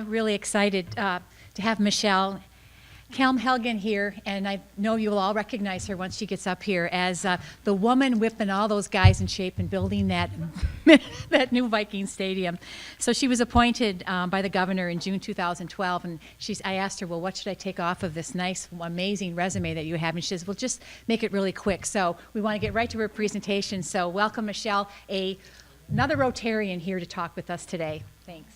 I'm really excited to have Michele Kelm-Helgen here, and I know you'll all recognize her once she gets up here as the woman whipping all those guys in shape and building that that new Viking stadium. So she was appointed by the governor in June 2012, and I asked her, well, what should I take off of this nice, amazing resume that you have? And she says, well, just make it really quick. So we want to get right to her presentation. So welcome, Michele, another Rotarian here to talk with us today. Thanks.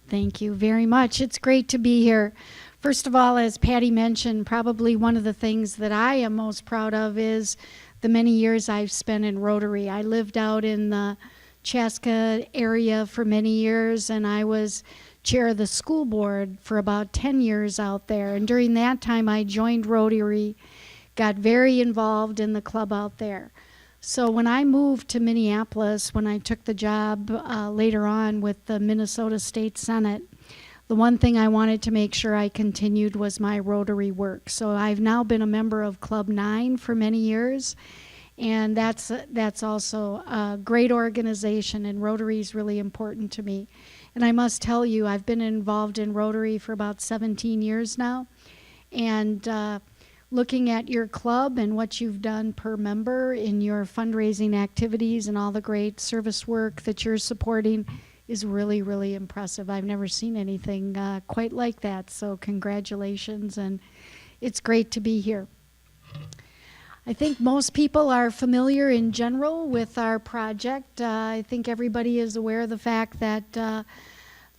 Thank you very much. It's great to be here. First of all, as Patty mentioned, probably one of the things that I am most proud of is the many years I've spent in Rotary. I lived out in the Chaska area for many years, and I was chair of the school board for about 10 years out there. And during that time, I joined Rotary, got very involved in the club out there. So when I moved to Minneapolis, when I took the job later on with the Minnesota State Senate, the one thing I wanted to make sure I continued was my Rotary work. So I've now been a member of Club 9 for many years, and that's also a great organization, and Rotary is really important to me. And I must tell you, I've been involved in Rotary for about 17 years now, and looking at your club and what you've done per member in your fundraising activities and all the great service work that you're supporting is really, really impressive. I've never seen anything quite like that, so congratulations, and it's great to be here. I think most people are familiar in general with our project. I think everybody is aware of the fact that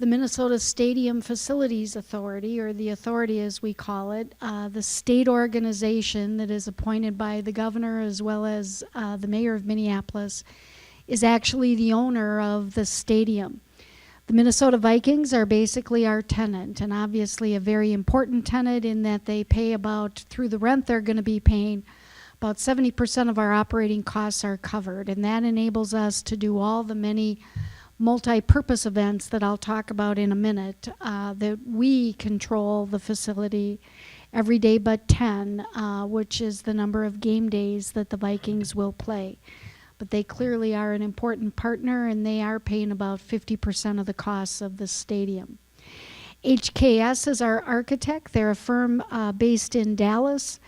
the Minnesota Stadium Facilities Authority, or the authority as we call it, the state organization that is appointed by the governor as well as the mayor of Minneapolis, is actually the owner of the stadium. The Minnesota Vikings are basically our tenant, and obviously a very important tenant in that they pay about, through the rent they're going to be paying, about 70% of our operating costs are covered, and that enables us to do all the many multi-purpose events that I'll talk about in a minute, that we control the facility every day but 10, which is the number of game days that the Vikings will play. But they clearly are an important partner, and they are paying about 50% of the costs of the stadium. HKS is our architect. They're a firm based in Dallas.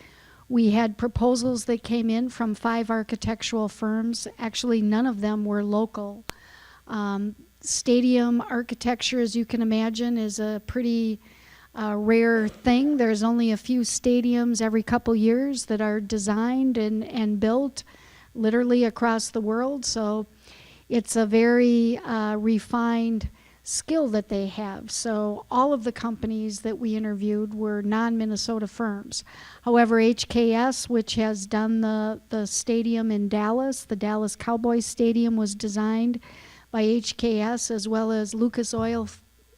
We had proposals that came in from 5 architectural firms. Actually, none of them were local. Stadium architecture, as you can imagine, is a pretty rare thing. There's only a few stadiums every couple years that are designed and built literally across the world. So it's a very refined skill that they have. So all of the companies that we interviewed were non-Minnesota firms. However, HKS, which has done the stadium in Dallas, the Dallas Cowboys Stadium, was designed by HKS, as well as Lucas Oil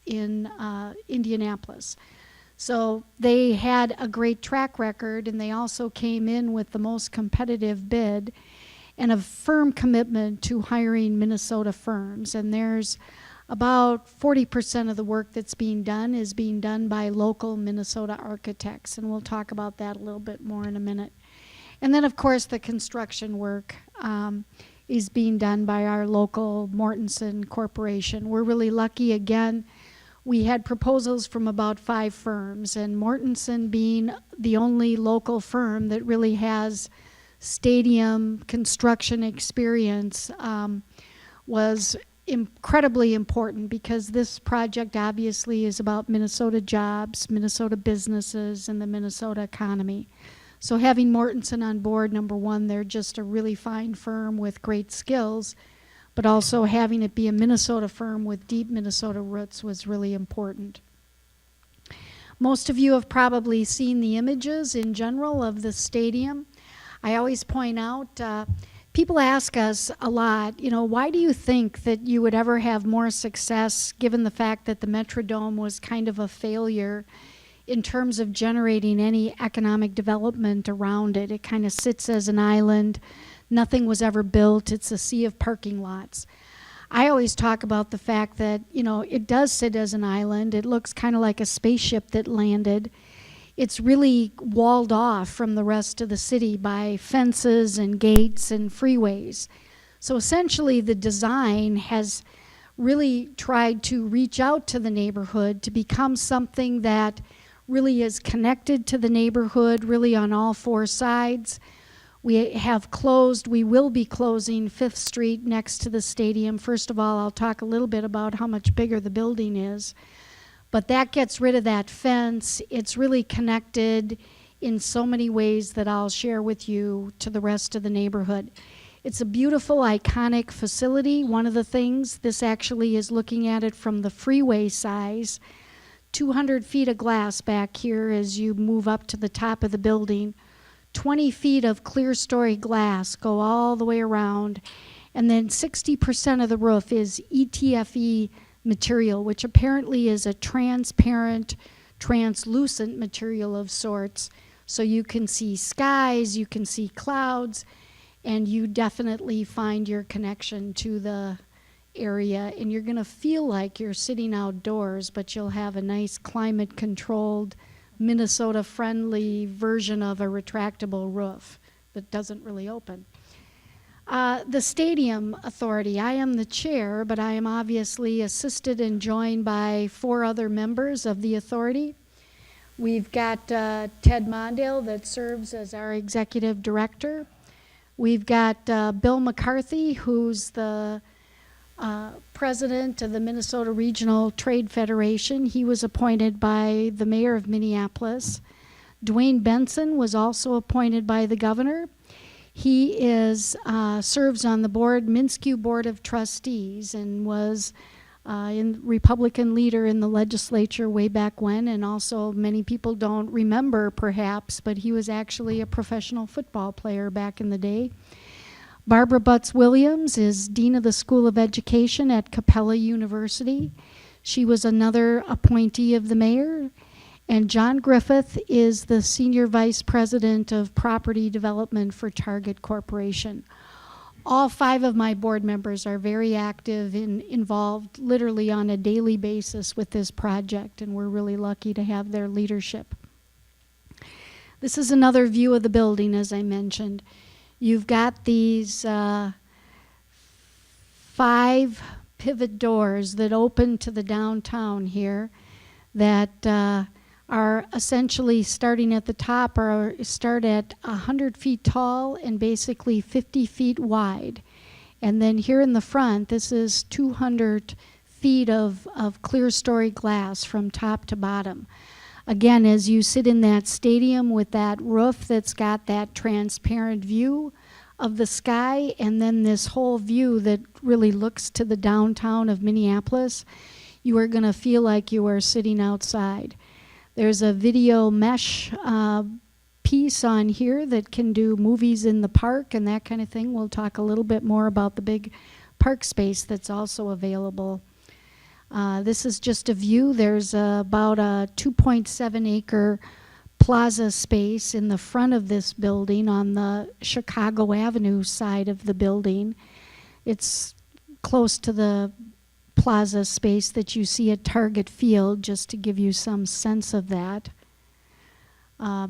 in Indianapolis. So they had a great track record, and they also came in with the most competitive bid and a firm commitment to hiring Minnesota firms. And there's about 40% of the work that's being done is being done by local Minnesota architects, and we'll talk about that a little bit more in a minute. And then, of course, the construction work is being done by our local Mortensen Corporation. We're really lucky. Again, we had proposals from about 5 firms, and Mortensen, being the only local firm that really has stadium construction experience, was incredibly important, because this project obviously is about Minnesota jobs, Minnesota businesses, and the Minnesota economy. So having Mortensen on board, number one, they're just a really fine firm with great skills, but also having it be a Minnesota firm with deep Minnesota roots was really important. Most of you have probably seen the images in general of the stadium. I always point out, people ask us a lot, why do you think that you would ever have more success given the fact that the Metrodome was kind of a failure in terms of generating any economic development around it? It kind of sits as an island. Nothing was ever built. It's a sea of parking lots. I always talk about the fact that, it does sit as an island. It looks kind of like a spaceship that landed. it's really walled off from the rest of the city by fences and gates and freeways. So essentially the design has really tried to reach out to the neighborhood to become something that really is connected to the neighborhood, really on all four sides. We will be closing 5th Street next to the stadium. First of all, I'll talk a little bit about how much bigger the building is. But that gets rid of that fence. It's really connected in so many ways that I'll share with you to the rest of the neighborhood. It's a beautiful, iconic facility. One of the things, this actually is looking at it from the freeway size. 200 feet of glass back here as you move up to the top of the building. 20 feet of clear story glass go all the way around. And then 60% of the roof is ETFE material, which apparently is a transparent, translucent material of sorts. So you can see skies, you can see clouds, and you definitely find your connection to the area. And you're going to feel like you're sitting outdoors, but you'll have a nice climate-controlled, Minnesota-friendly version of a retractable roof that doesn't really open. The Stadium Authority, I am the chair, but I am obviously assisted and joined by 4 other members of the authority. We've got Ted Mondale that serves as our executive director. We've got Bill McCarthy, who's the president of the Minnesota Regional Trade Federation. He was appointed by the mayor of Minneapolis. Dwayne Benson was also appointed by the governor. He serves on the Minsky Board of Trustees and was a Republican leader in the legislature way back when, and also many people don't remember perhaps, but he was actually a professional football player back in the day. Barbara Butts-Williams is Dean of the School of Education at Capella University. She was another appointee of the mayor. And John Griffith is the Senior Vice President of Property Development for Target Corporation. All 5 of my board members are very active and involved literally on a daily basis with this project, and we're really lucky to have their leadership. This is another view of the building, as I mentioned. You've got these 5 pivot doors that open to the downtown here that are essentially starting at the top or start at 100 feet tall and basically 50 feet wide. And then here in the front, this is 200 feet of clear story glass from top to bottom. Again, as you sit in that stadium with that roof that's got that transparent view of the sky, and then this whole view that really looks to the downtown of Minneapolis, you are going to feel like you are sitting outside. There's a video mesh piece on here that can do movies in the park and that kind of thing. We'll talk a little bit more about the big park space that's also available. This is just a view. There's about a 2.7 acre plaza space in the front of this building on the Chicago Avenue side of the building. It's close to the plaza space that you see at Target Field, just to give you some sense of that.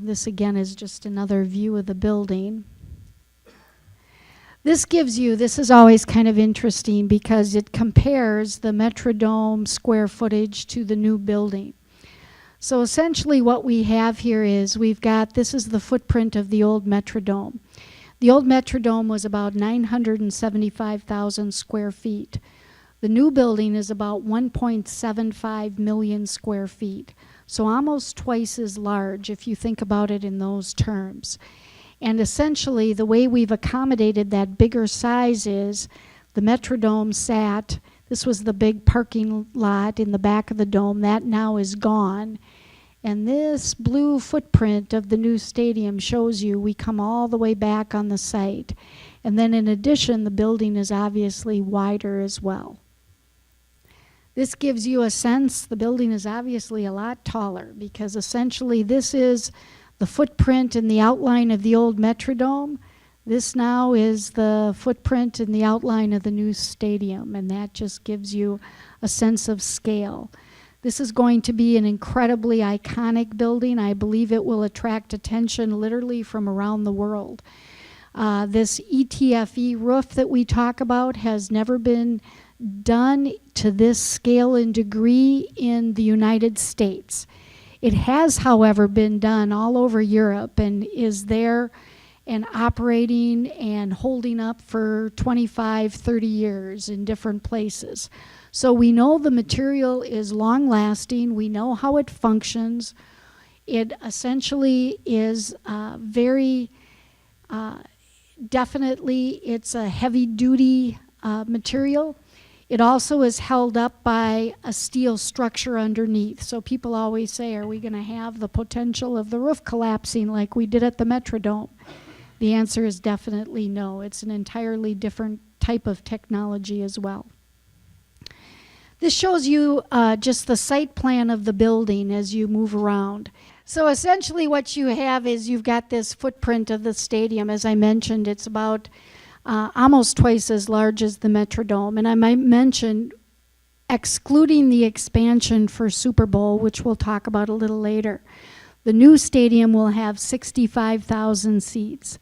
This again is just another view of the building. This is always kind of interesting because it compares the Metrodome square footage to the new building. So essentially what we have here is this is the footprint of the old Metrodome. The old Metrodome was about 975,000 square feet. The new building is about 1.75 million square feet, so almost twice as large if you think about it in those terms. And essentially the way we've accommodated that bigger size is the Metrodome this was the big parking lot in the back of the dome, that now is gone. And this blue footprint of the new stadium shows you we come all the way back on the site. And then in addition, the building is obviously wider as well. This gives you a sense the building is obviously a lot taller because essentially this is the footprint and the outline of the old Metrodome. This now is the footprint and the outline of the new stadium, and that just gives you a sense of scale. This is going to be an incredibly iconic building. I believe it will attract attention literally from around the world. This ETFE roof that we talk about has never been done to this scale and degree in the United States. It has, however, been done all over Europe and is there and operating and holding up for 25, 30 years in different places. So we know the material is long-lasting. We know how it functions. It essentially is very definitely, it's a heavy-duty material. It also is held up by a steel structure underneath. So people always say, are we going to have the potential of the roof collapsing like we did at the Metrodome? The answer is definitely no. It's an entirely different type of technology as well. This shows you just the site plan of the building as you move around. So essentially what you have is you've got this footprint of the stadium. As I mentioned, it's about almost twice as large as the Metrodome. And I might mention, excluding the expansion for Super Bowl, which we'll talk about a little later, the new stadium will have 65,000 seats.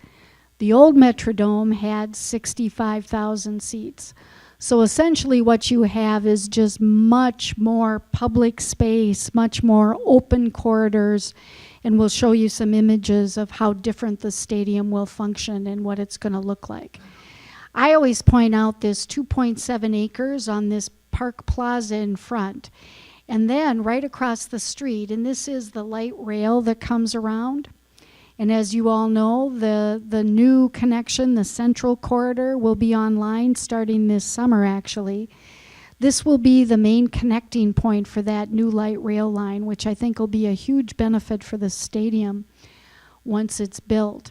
The old Metrodome had 65,000 seats. So essentially what you have is just much more public space, much more open corridors, and we'll show you some images of how different the stadium will function and what it's going to look like. I always point out this 2.7 acres on this Park Plaza in front. And then right across the street, and this is the light rail that comes around. And as you all know, the new connection, the Central Corridor, will be online starting this summer, actually. This will be the main connecting point for that new light rail line, which I think will be a huge benefit for the stadium once it's built.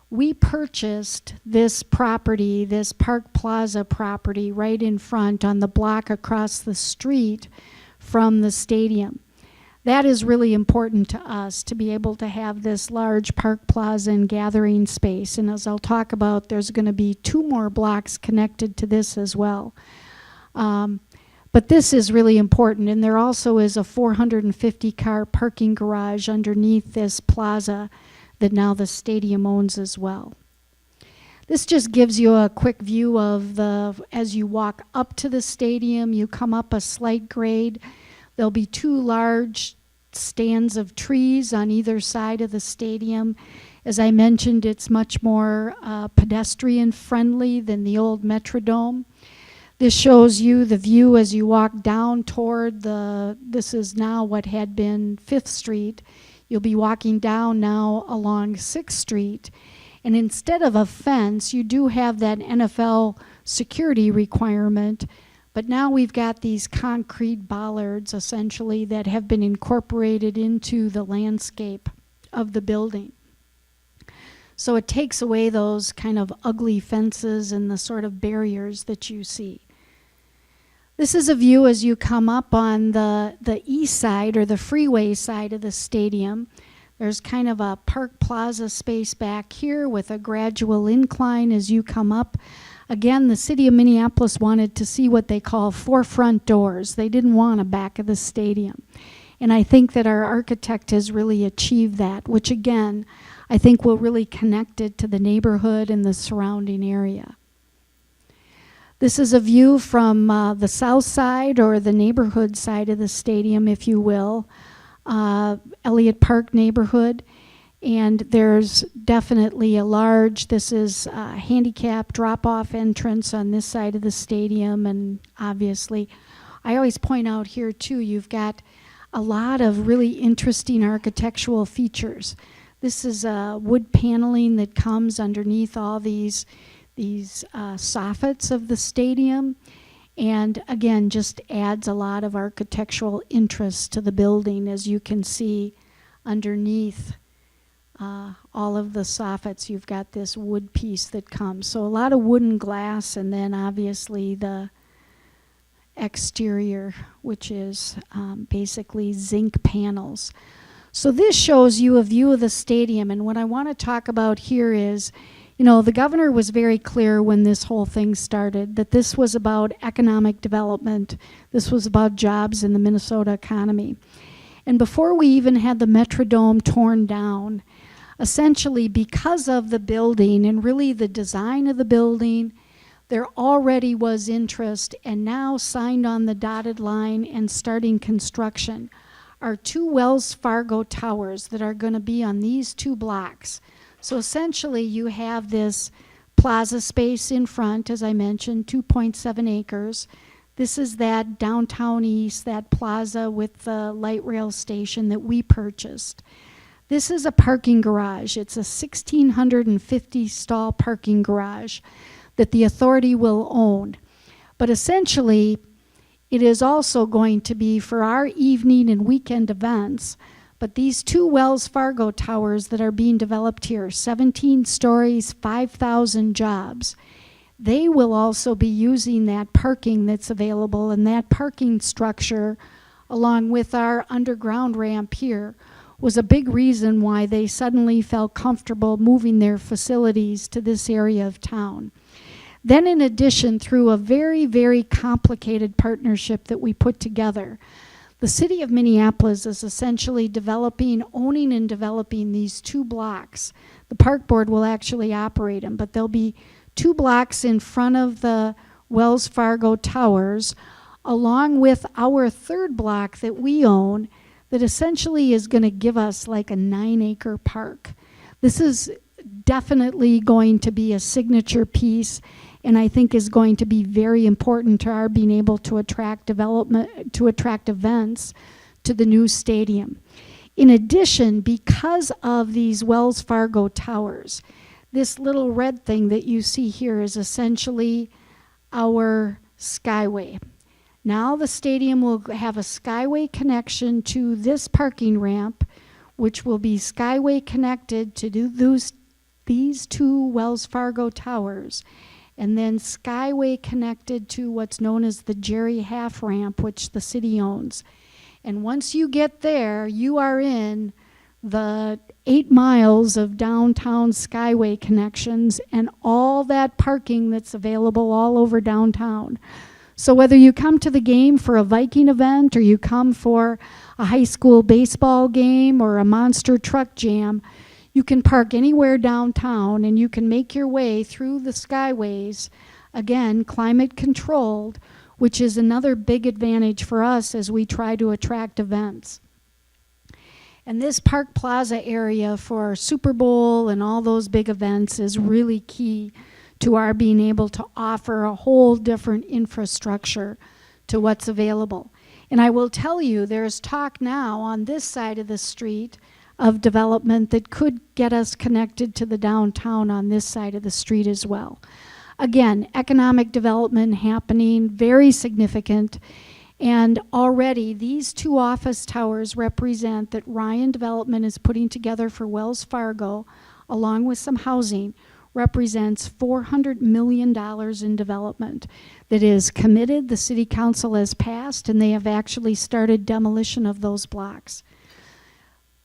We purchased this property, this Park Plaza property, right in front on the block across the street from the stadium. That is really important to us, to be able to have this large Park Plaza and gathering space. And as I'll talk about, there's going to be 2 more blocks connected to this as well. But this is really important, and there also is a 450-car parking garage underneath this plaza that now the stadium owns as well. This just gives you a quick view of as you walk up to the stadium, you come up a slight grade. There'll be 2 large stands of trees on either side of the stadium. As I mentioned, it's much more pedestrian friendly than the old Metrodome. This shows you the view as you walk down toward this is now what had been 5th Street. You'll be walking down now along 6th Street. And instead of a fence, you do have that NFL security requirement. But now we've got these concrete bollards, essentially, that have been incorporated into the landscape of the building. So it takes away those kind of ugly fences and the sort of barriers that you see. This is a view as you come up on the east side or the freeway side of the stadium. There's kind of a Park Plaza space back here with a gradual incline as you come up. Again, the city of Minneapolis wanted to see what they call 4 front doors. They didn't want a back of the stadium. And I think that our architect has really achieved that, which again, I think will really connect it to the neighborhood and the surrounding area. This is a view from the south side, or the neighborhood side of the stadium, if you will, Elliott Park neighborhood. And there's definitely a large, this is a handicap drop-off entrance on this side of the stadium. And obviously, I always point out here too, you've got a lot of really interesting architectural features. This is wood paneling that comes underneath all these soffits of the stadium, and again just adds a lot of architectural interest to the building, as you can see underneath all of the soffits. You've got this wood piece that comes, so a lot of wooden glass, and then obviously the exterior, which is basically zinc panels. So this shows you a view of the stadium, and what I want to talk about here is You know, the governor was very clear when this whole thing started that this was about economic development. This was about jobs in the Minnesota economy. And before we even had the Metrodome torn down, essentially because of the building and really the design of the building, there already was interest, and now signed on the dotted line and starting construction are 2 Wells Fargo towers that are going to be on these 2 blocks. So essentially you have this plaza space in front, as I mentioned, 2.7 acres. This is that downtown east, that plaza with the light rail station that we purchased. This is a parking garage. It's a 1,650 stall parking garage that the authority will own. But essentially, it is also going to be for our evening and weekend events. But these 2 Wells Fargo towers that are being developed here, 17 stories, 5,000 jobs, they will also be using that parking that's available, and that parking structure, along with our underground ramp here, was a big reason why they suddenly felt comfortable moving their facilities to this area of town. Then in addition, through a very, very complicated partnership that we put together, the city of Minneapolis is essentially owning and developing these 2 blocks. The park board will actually operate them, but there'll be 2 blocks in front of the Wells Fargo towers, along with our 3rd block that we own, that essentially is going to give us like a 9-acre park. This is definitely going to be a signature piece, and I think is going to be very important to our being able to attract development, to attract events to the new stadium. In addition, because of these Wells Fargo towers, this little red thing that you see here is essentially our skyway. Now the stadium will have a skyway connection to this parking ramp, which will be skyway connected to these 2 Wells Fargo towers, and then skyway connected to what's known as the Jerry Half Ramp, which the city owns. And once you get there, you are in the 8 miles of downtown skyway connections and all that parking that's available all over downtown. So whether you come to the game for a Viking event, or you come for a high school baseball game or a monster truck jam, you can park anywhere downtown, and you can make your way through the skyways, again, climate controlled, which is another big advantage for us as we try to attract events. And this Park Plaza area for Super Bowl and all those big events is really key to our being able to offer a whole different infrastructure to what's available. And I will tell you, there's talk now on this side of the street of development that could get us connected to the downtown on this side of the street as well. Again, economic development happening, very significant, and already these 2 office towers represent that Ryan Development is putting together for Wells Fargo, along with some housing, represents $400 million in development that is committed. The city council has passed, and they have actually started demolition of those blocks.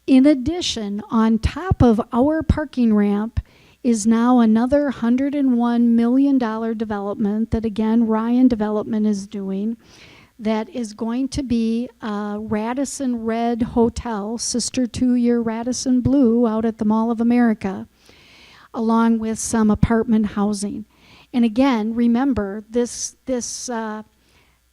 In addition, on top of our parking ramp is now another $101 million development that, again, Ryan Development is doing, that is going to be a Radisson Red Hotel, sister to your Radisson Blue out at the Mall of America, along with some apartment housing. And again, remember, this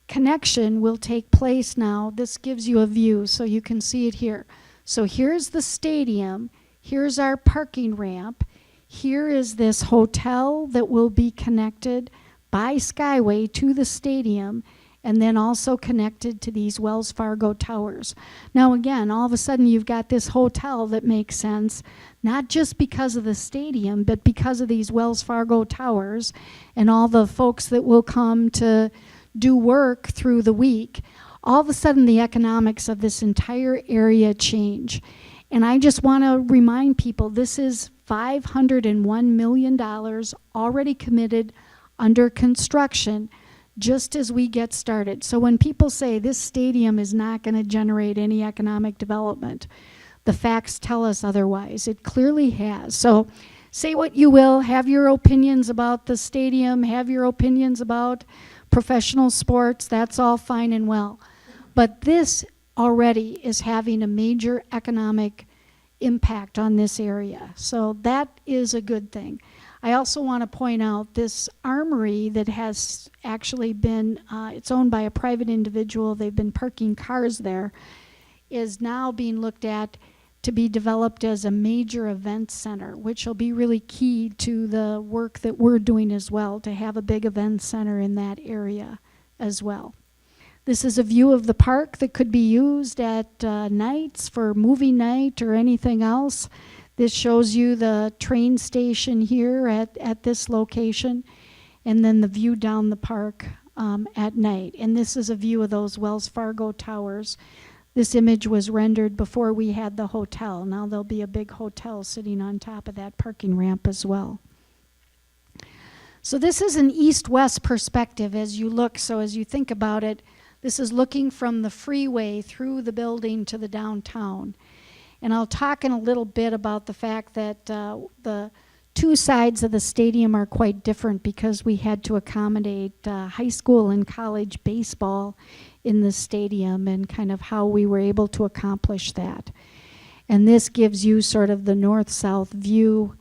connection will take place now. This gives you a view, so you can see it here. So here's the stadium, here's our parking ramp, here is this hotel that will be connected by Skyway to the stadium, and then also connected to these Wells Fargo towers. Now again, all of a sudden you've got this hotel that makes sense, not just because of the stadium, but because of these Wells Fargo towers and all the folks that will come to do work through the week. All of a sudden the economics of this entire area change. And I just want to remind people, this is $501 million already committed, under construction, just as we get started. So when people say this stadium is not going to generate any economic development, the facts tell us otherwise. It clearly has. So say what you will, have your opinions about the stadium, have your opinions about professional sports, that's all fine and well. But this already is having a major economic impact on this area. So that is a good thing. I also want to point out this armory that has actually been, it's owned by a private individual, they've been parking cars there, is now being looked at to be developed as a major event center, which will be really key to the work that we're doing as well, to have a big event center in that area as well. This is a view of the park that could be used at nights for movie night or anything else. This shows you the train station here at this location, and then the view down the park at night. And this is a view of those Wells Fargo towers. This image was rendered before we had the hotel. Now there'll be a big hotel sitting on top of that parking ramp as well. So this is an east-west perspective as you look. So as you think about it, this is looking from the freeway through the building to the downtown. And I'll talk in a little bit about the fact that the two sides of the stadium are quite different because we had to accommodate high school and college baseball in the stadium and kind of how we were able to accomplish that. And this gives you sort of the north-south view.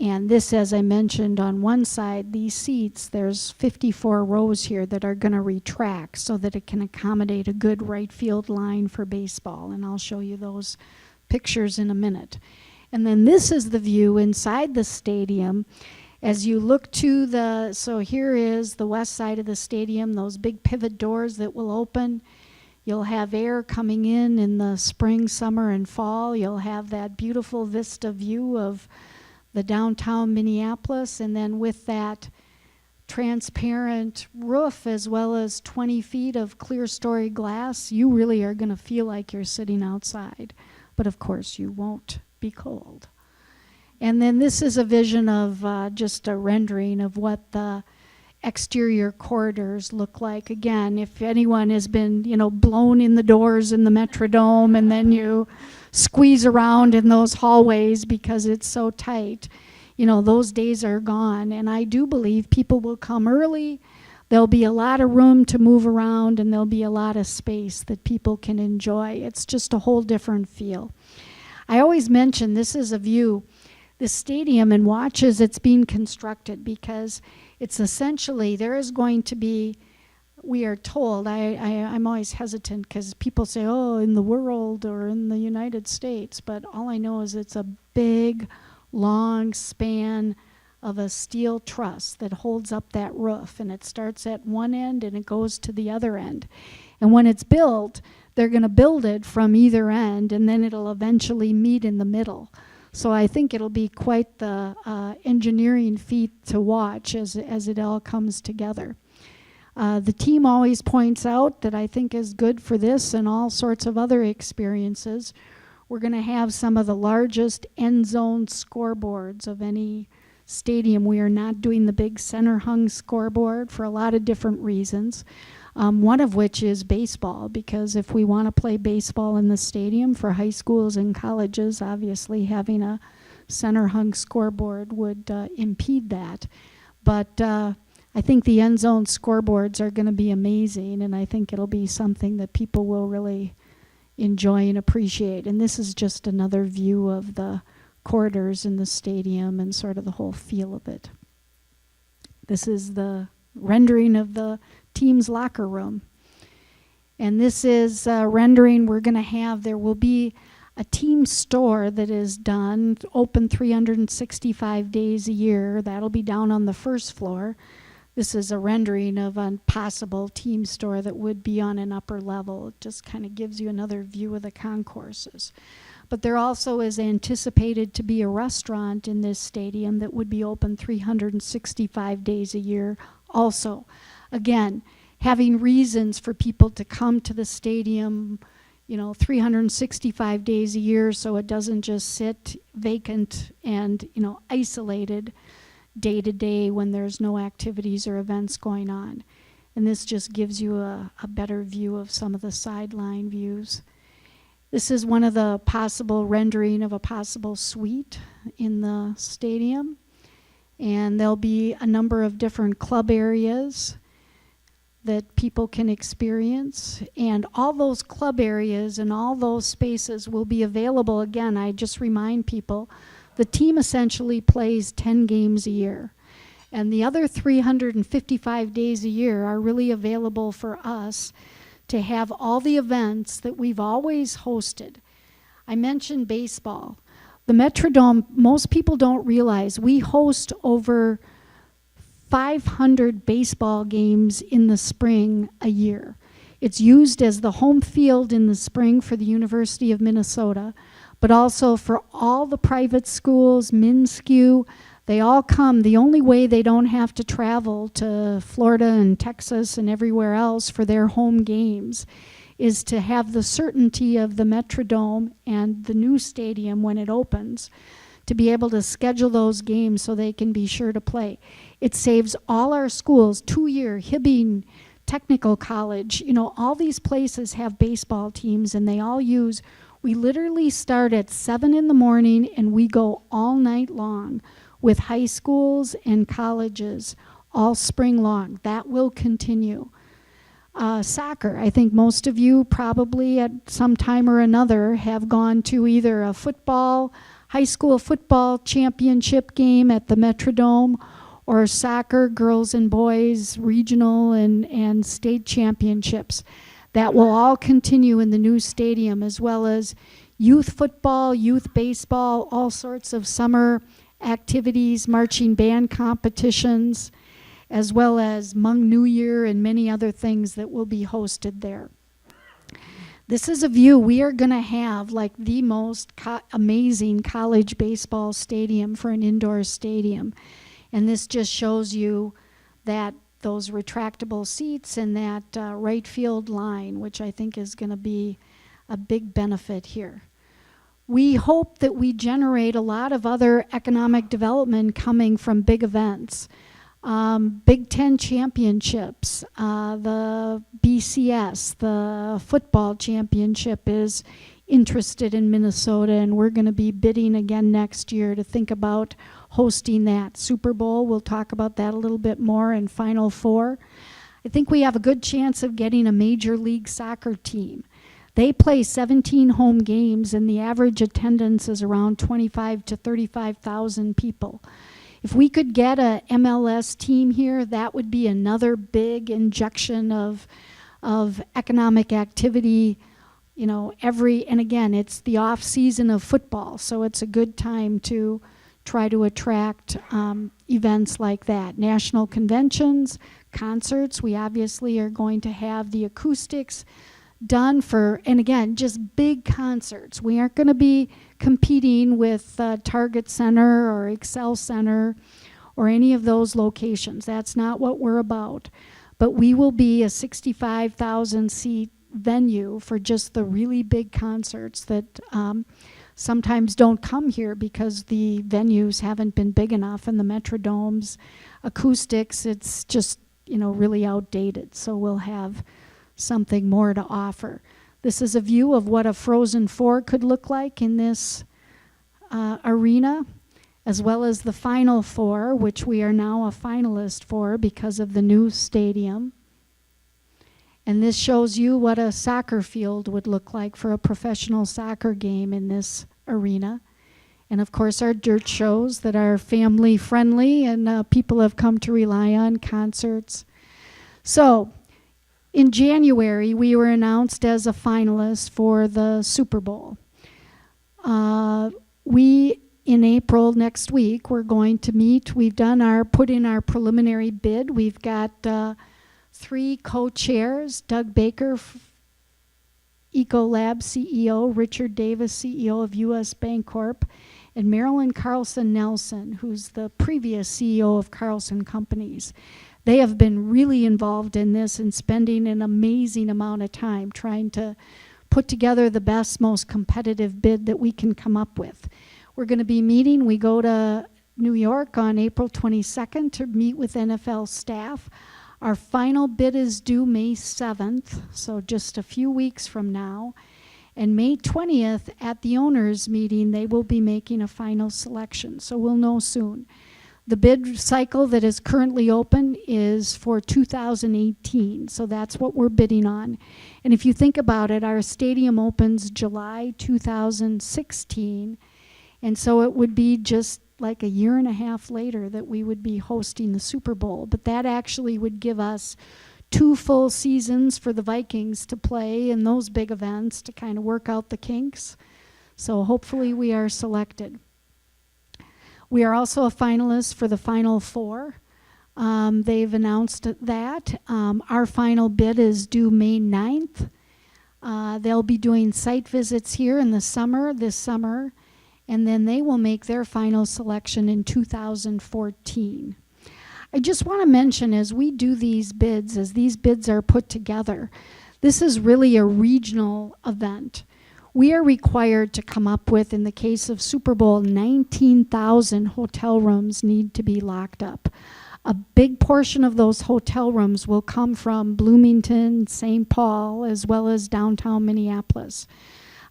And this, as I mentioned, on one side, these seats, there's 54 rows here that are going to retract so that it can accommodate a good right field line for baseball. And I'll show you those pictures in a minute. And then this is the view inside the stadium. As you look to the, so here is the west side of the stadium, those big pivot doors that will open. You'll have air coming in the spring, summer, and fall. You'll have that beautiful vista view of the downtown Minneapolis, and then with that transparent roof as well as 20 feet of clear story glass, you really are going to feel like you're sitting outside. But of course, you won't be cold. And then this is a vision of just a rendering of what the exterior corridors look like. Again, if anyone has been, blown in the doors in the Metrodome and then you squeeze around in those hallways because it's so tight, those days are gone. And I do believe people will come early. There'll be a lot of room to move around and there'll be a lot of space that people can enjoy. It's just a whole different feel. I always mention this is a view, the stadium, and watch as it's being constructed because it's essentially, there is going to be, we are told, I'm always hesitant because people say, oh, in the world or in the United States, but all I know is it's a big, long span of a steel truss that holds up that roof, and it starts at one end and it goes to the other end. And when it's built, they're going to build it from either end, and then it'll eventually meet in the middle. So I think it'll be quite the engineering feat to watch as it all comes together. The team always points out that I think is good for this and all sorts of other experiences. We're going to have some of the largest end zone scoreboards of any stadium. We are not doing the big center hung scoreboard for a lot of different reasons. One of which is baseball, because if we want to play baseball in the stadium for high schools and colleges, obviously having a center hung scoreboard would impede that. But I think the end zone scoreboards are going to be amazing, and I think it'll be something that people will really enjoy and appreciate. And this is just another view of the corridors in the stadium and sort of the whole feel of it. This is the rendering of the team's locker room. And this is a rendering we're going to have. There will be a team store that is done, open 365 days a year. That'll be down on the first floor. This is a rendering of a possible team store that would be on an upper level. It just kind of gives you another view of the concourses. But there also is anticipated to be a restaurant in this stadium that would be open 365 days a year also. Again, having reasons for people to come to the stadium, 365 days a year, so it doesn't just sit vacant and, isolated day to day when there's no activities or events going on. And this just gives you a better view of some of the sideline views. This is one of the possible rendering of a possible suite in the stadium. And there'll be a number of different club areas that people can experience. And all those club areas and all those spaces will be available. Again, I just remind people, the team essentially plays 10 games a year. And the other 355 days a year are really available for us to have all the events that we've always hosted. I mentioned baseball. The Metrodome, most people don't realize, we host over 500 baseball games in the spring a year. It's used as the home field in the spring for the University of Minnesota, but also for all the private schools, MinSCU. They all come. The only way they don't have to travel to Florida and Texas and everywhere else for their home games is to have the certainty of the Metrodome and the new stadium when it opens, to be able to schedule those games so they can be sure to play. It saves all our schools, 2-year, Hibbing, Technical College, all these places have baseball teams, and they all use, we literally start at 7 in the morning and we go all night long with high schools and colleges all spring long. That will continue. Soccer, I think most of you probably at some time or another have gone to either a high school football championship game at the Metrodome, or soccer, girls and boys, regional and state championships. That will all continue in the new stadium, as well as youth football, youth baseball, all sorts of summer activities, marching band competitions, as well as Hmong New Year and many other things that will be hosted there. This is a view. We are going to have like the most amazing college baseball stadium for an indoor stadium. And this just shows you that those retractable seats and that right field line, which I think is going to be a big benefit here. We hope that we generate a lot of other economic development coming from big events. Big Ten championships, the BCS, the football championship is interested in Minnesota, and we're going to be bidding again next year to think about hosting that. Super Bowl, we'll talk about that a little bit more, and Final Four. I think we have a good chance of getting a Major League Soccer team. They play 17 home games, and the average attendance is around 25 to 35,000 people. If we could get a MLS team here, that would be another big injection of economic activity. And again, it's the off season of football, so it's a good time to try to attract events like that. National conventions, concerts. We obviously are going to have the acoustics done for, and again, just big concerts. We aren't going to be competing with Target Center or Excel Center or any of those locations. That's not what we're about. But we will be a 65,000 seat venue for just the really big concerts that sometimes don't come here because the venues haven't been big enough, and the Metrodome's acoustics, it's just really outdated. So we'll have something more to offer. This is a view of what a Frozen Four could look like in this arena, as well as the Final Four, which we are now a finalist for because of the new stadium. And this shows you what a soccer field would look like for a professional soccer game in this arena. And of course our dirt shows that are family friendly and people have come to rely on, concerts. So in January, we were announced as a finalist for the Super Bowl. In April next week, we're going to meet. We've put in our preliminary bid. We've got 3 co-chairs, Doug Baker, Ecolab CEO, Richard Davis, CEO of U.S. Bancorp, and Marilyn Carlson Nelson, who's the previous CEO of Carlson Companies. They have been really involved in this and spending an amazing amount of time trying to put together the best, most competitive bid that we can come up with. We're going to be meeting. We go to New York on April 22nd to meet with NFL staff. Our final bid is due May 7th, so just a few weeks from now. And May 20th, at the owners' meeting, they will be making a final selection, so we'll know soon. The bid cycle that is currently open is for 2018, so that's what we're bidding on. And if you think about it, our stadium opens July 2016, and so it would be just like a year and a half later that we would be hosting the Super Bowl. But that actually would give us 2 full seasons for the Vikings to play in those big events to kind of work out the kinks. So hopefully we are selected. We are also a finalist for the Final Four. They've announced that. Our final bid is due May 9th. They'll be doing site visits here in the summer, this summer, and then they will make their final selection in 2014. I just want to mention, as we do these bids, as these bids are put together, this is really a regional event. We are required to come up with, in the case of Super Bowl, 19,000 hotel rooms need to be locked up. A big portion of those hotel rooms will come from Bloomington, St. Paul, as well as downtown Minneapolis.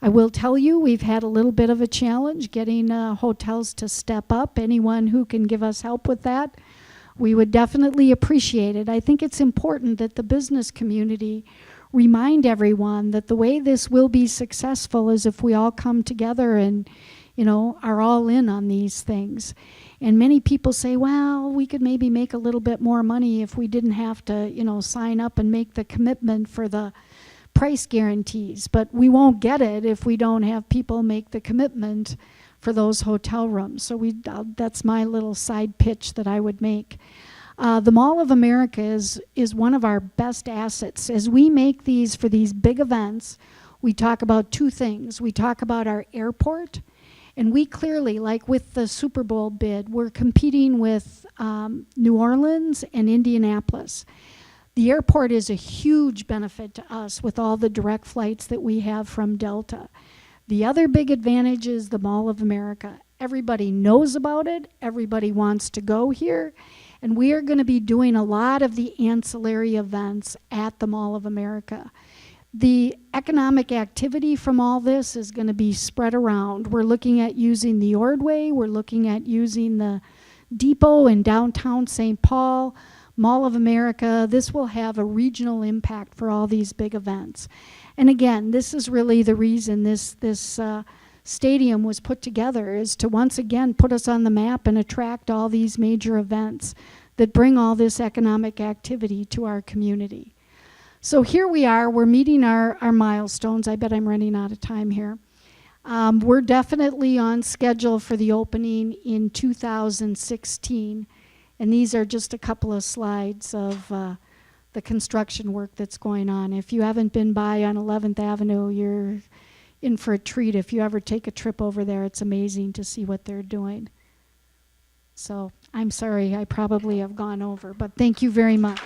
I will tell you, we've had a little bit of a challenge getting hotels to step up. Anyone who can give us help with that, we would definitely appreciate it. I think it's important that the business community remind everyone that the way this will be successful is if we all come together and, are all in on these things. And many people say, well, we could maybe make a little bit more money if we didn't have to, sign up and make the commitment for the price guarantees. But we won't get it if we don't have people make the commitment for those hotel rooms. So that's my little side pitch that I would make. The Mall of America is one of our best assets. As we make these for these big events, we talk about 2 things. We talk about our airport, and we clearly, like with the Super Bowl bid, we're competing with New Orleans and Indianapolis. The airport is a huge benefit to us with all the direct flights that we have from Delta. The other big advantage is the Mall of America. Everybody knows about it. Everybody wants to go here. And we are going to be doing a lot of the ancillary events at the Mall of America. The economic activity from all this is going to be spread around. We're looking at using the Ordway. We're looking at using the Depot in downtown St. Paul, Mall of America. This will have a regional impact for all these big events. And again, this is really the reason this stadium was put together, is to once again put us on the map and attract all these major events that bring all this economic activity to our community. So here we are, we're meeting our milestones. I bet I'm running out of time here. We're definitely on schedule for the opening in 2016, and these are just a couple of slides of the construction work that's going on. If you haven't been by on 11th Avenue, you're in for a treat. If you ever take a trip over there, it's amazing to see what they're doing. So I'm sorry, I probably have gone over, but thank you very much.